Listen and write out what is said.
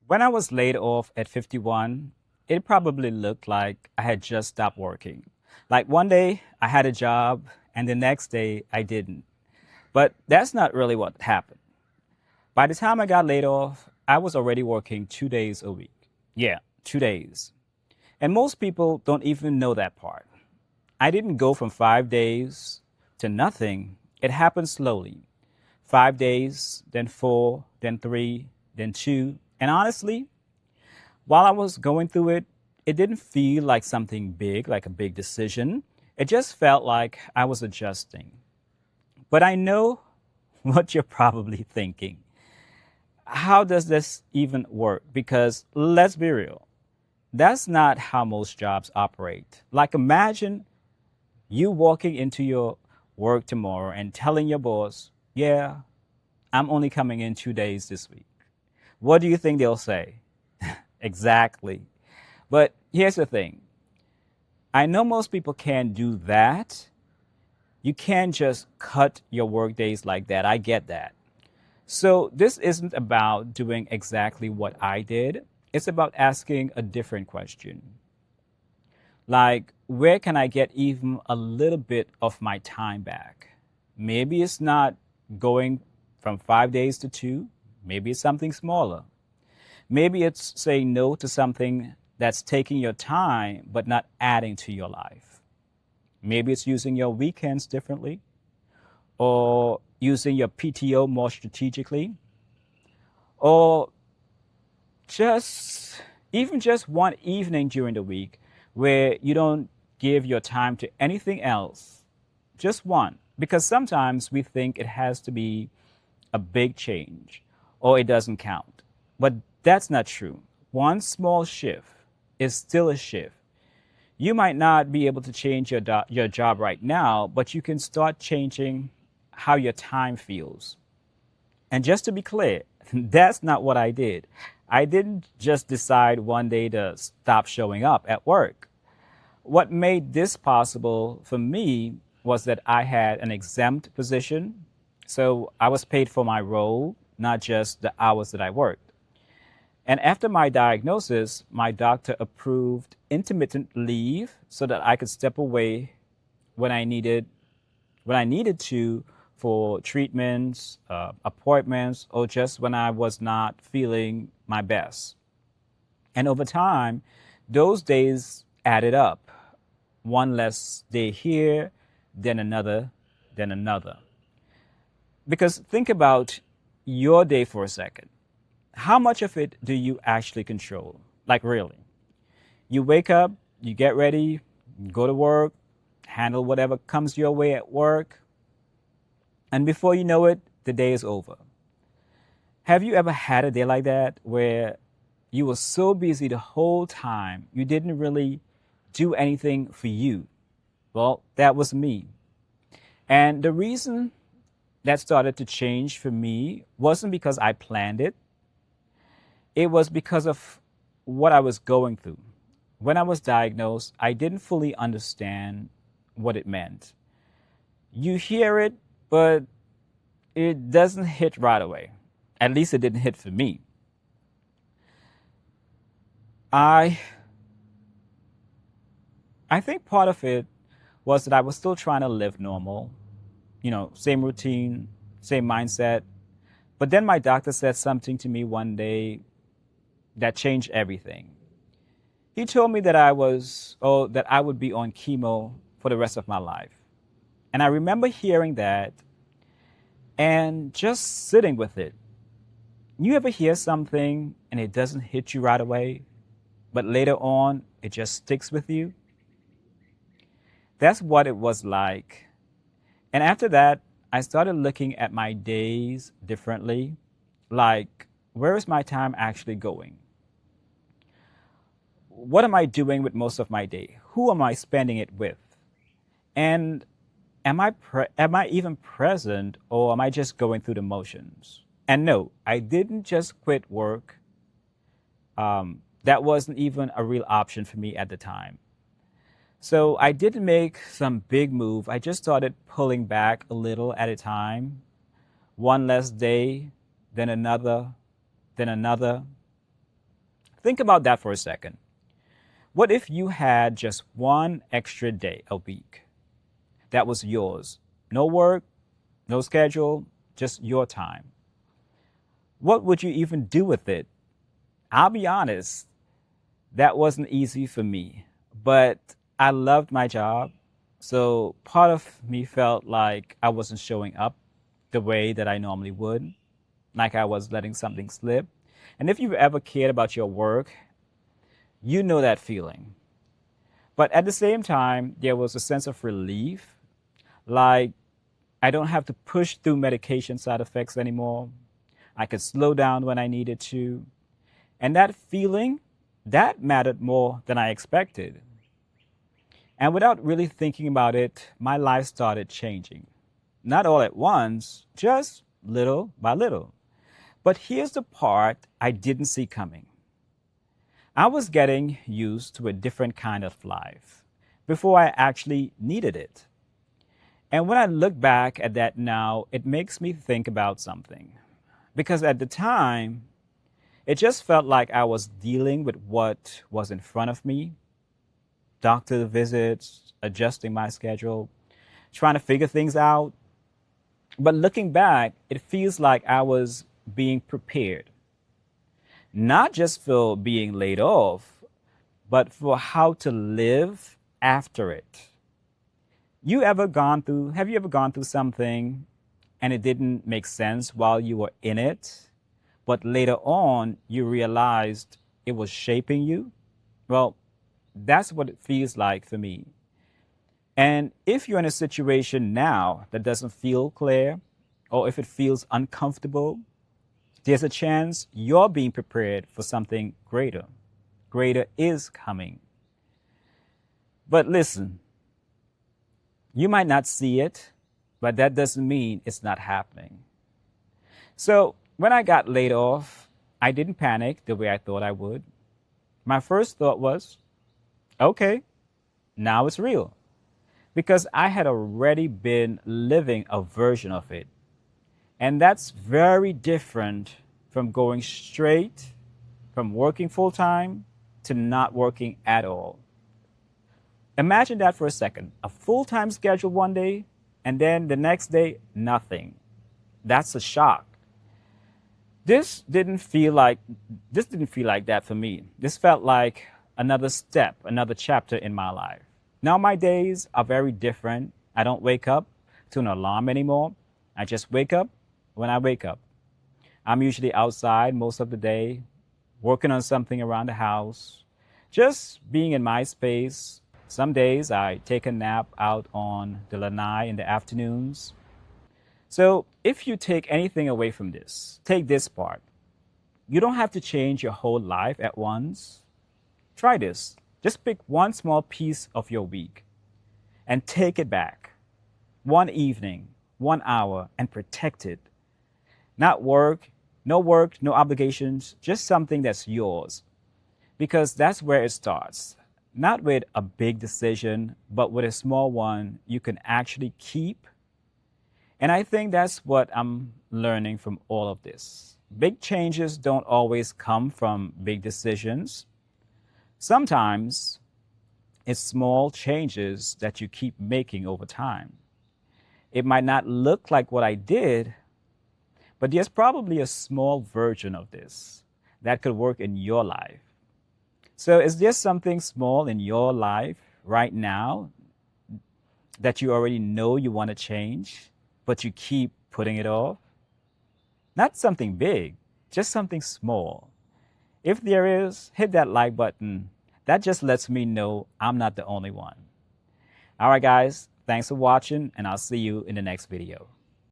When I was laid off at 51, it probably looked like I had just stopped working. Like one day I had a job and the next day I didn't. But that's not really what happened. By the time I got laid off, I was already working 2 days a week. Yeah, 2 days. And most people don't even know that part. I didn't go from 5 days to nothing. It happened slowly. 5 days, then four, then three, then two. And honestly, while I was going through it, it didn't feel like something big, like a big decision. It just felt like I was adjusting. But I know what you're probably thinking. How does this even work? Because let's be real, that's not how most jobs operate. Like, imagine you walking into your work tomorrow and telling your boss, yeah, I'm only coming in 2 days this week. What do you think they'll say? Exactly. But here's the thing, I know most people can't do that. You can't just cut your work days like that. I get that. So this isn't about doing exactly what I did. It's about asking a different question. Like, where can I get even a little bit of my time back? Maybe it's not going from 5 days to two. Maybe it's something smaller. Maybe it's saying no to something that's taking your time but not adding to your life. Maybe it's using your weekends differently or using your PTO more strategically or just even just one evening during the week where you don't give your time to anything else. Just one. Because sometimes we think it has to be a big change or it doesn't count. But that's not true. One small shift is still a shift. You might not be able to change your job right now, but you can start changing how your time feels. And just to be clear, that's not what I did. I didn't just decide one day to stop showing up at work. What made this possible for me was that I had an exempt position. So I was paid for my role, not just the hours that I worked. And after my diagnosis, my doctor approved intermittent leave so that I could step away when I needed to for treatments, appointments, or just when I was not feeling my best. And over time, those days added up. One less day here, then another, then another. Because think about your day for a second. How much of it do you actually control? Like, really? You wake up, you get ready, go to work, handle whatever comes your way at work, and before you know it, the day is over. Have you ever had a day like that where you were so busy the whole time you didn't really do anything for you? Well, that was me. And the reason that started to change for me wasn't because I planned it. It was because of what I was going through. When I was diagnosed, I didn't fully understand what it meant. You hear it, but it doesn't hit right away. At least it didn't hit for me. I I think part of it was that I was still trying to live normal, same routine, same mindset. But then my doctor said something to me one day that changed everything. He told me that I would be on chemo for the rest of my life. And I remember hearing that and just sitting with it. You ever hear something and it doesn't hit you right away, but later on it just sticks with you? That's what it was like. And after that, I started looking at my days differently. Like, where is my time actually going? What am I doing with most of my day? Who am I spending it with? And am I even present, or am I just going through the motions? And no, I didn't just quit work. That wasn't even a real option for me at the time. So I didn't make some big move. I just started pulling back a little at a time, one less day, then another, then another. Think about that for a second. What if you had just one extra day a week that was yours? No work, no schedule, just your time. What would you even do with it? I'll be honest, that wasn't easy for me, but I loved my job. So part of me felt like I wasn't showing up the way that I normally would, like I was letting something slip. And if you've ever cared about your work, you know that feeling. But at the same time, there was a sense of relief, like I don't have to push through medication side effects anymore. I could slow down when I needed to. And that feeling, that mattered more than I expected. And without really thinking about it, my life started changing. Not all at once, just little by little. But here's the part I didn't see coming. I was getting used to a different kind of life before I actually needed it. And when I look back at that now, it makes me think about something. Because at the time, it just felt like I was dealing with what was in front of me, doctor visits, adjusting my schedule, trying to figure things out. But looking back, it feels like I was being prepared, not just for being laid off, but for how to live after it. Have you ever gone through something and it didn't make sense while you were in it, but later on you realized it was shaping you? Well, that's what it feels like for me. And if you're in a situation now that doesn't feel clear, or if it feels uncomfortable, there's a chance you're being prepared for something greater. Greater is coming. But listen, you might not see it, but that doesn't mean it's not happening. So when I got laid off, I didn't panic the way I thought I would. My first thought was, okay, now it's real. Because I had already been living a version of it. And that's very different from going straight from working full time to not working at all. Imagine that for a second. A full-time schedule one day, and then the next day, nothing. That's a shock. This didn't feel like that for me. This felt like another step, another chapter in my life. Now my days are very different. I don't wake up to an alarm anymore. I just wake up when I wake up. I'm usually outside most of the day, working on something around the house, just being in my space. Some days I take a nap out on the lanai in the afternoons. So if you take anything away from this, take this part. You don't have to change your whole life at once. Try this. Just pick one small piece of your week and take it back. One evening, 1 hour, and protect it. Not work, no obligations, just something that's yours. Because that's where it starts. Not with a big decision, but with a small one you can actually keep. And I think that's what I'm learning from all of this. Big changes don't always come from big decisions. Sometimes it's small changes that you keep making over time. It might not look like what I did, but there's probably a small version of this that could work in your life. So is there something small in your life right now that you already know you want to change, but you keep putting it off? Not something big, just something small. If there is, hit that like button. That just lets me know I'm not the only one. All right, guys, thanks for watching, and I'll see you in the next video.